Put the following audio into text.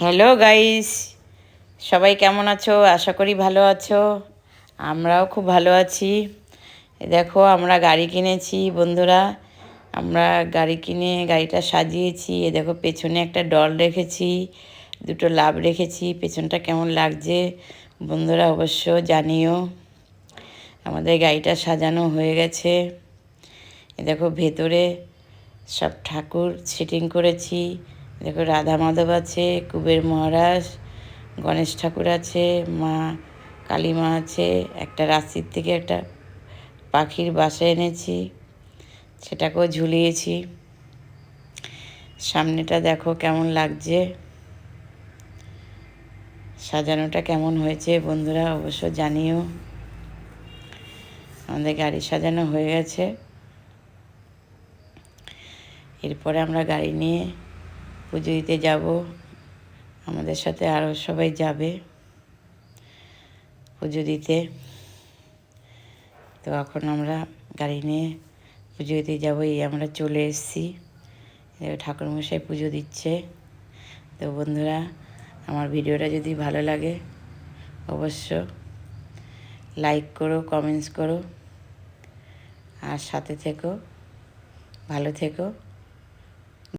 Hello guys, সবাই কেমন আছো? আশা করি ভালো আছো। আমরাও খুব ভালো আছি। দেখো, আমরা গাড়ি কিনেছি বন্ধুরা। আমরা গাড়ি কিনে গাড়িটা সাজিয়েছি। দেখো, পেছনে একটা ডল রেখেছি, দুটো লাভ রেখেছি। পেছনটা কেমন লাগছে বন্ধুরা অবশ্য জানিও। আমাদের গাড়িটা সাজানো হয়ে গেছে। দেখো, ভেতরে সব ঠাকুর সেটিং করেছি। দেখো, রাধা মাধব আছে, কুবের মহারাজ, গণেশ ঠাকুর আছে, মা কালী মা আছে। একটা রাশির থেকে একটা পাখির বাসা এনেছি, সেটাকেও ঝুলিয়েছি। সামনেটা দেখো কেমন লাগছে, সাজানোটা কেমন হয়েছে বন্ধুরা অবশ্য জানিও। আমাদের গাড়ি সাজানো হয়ে গেছে। এরপরে আমরা গাড়ি নিয়ে পুজো দিতে যাব। আমাদের সাথে আরও সবাই যাবে পুজো দিতে। তো এখন আমরা গাড়ি নিয়ে পুজো দিতে যাবো। এই আমরা চলে এসেছি। ঠাকুরমশাই পুজো দিচ্ছে। তো বন্ধুরা, আমার ভিডিওটা যদি ভালো লাগে অবশ্য লাইক করো, কমেন্টস করো, আর সাথে থেকো, ভালো থেকো।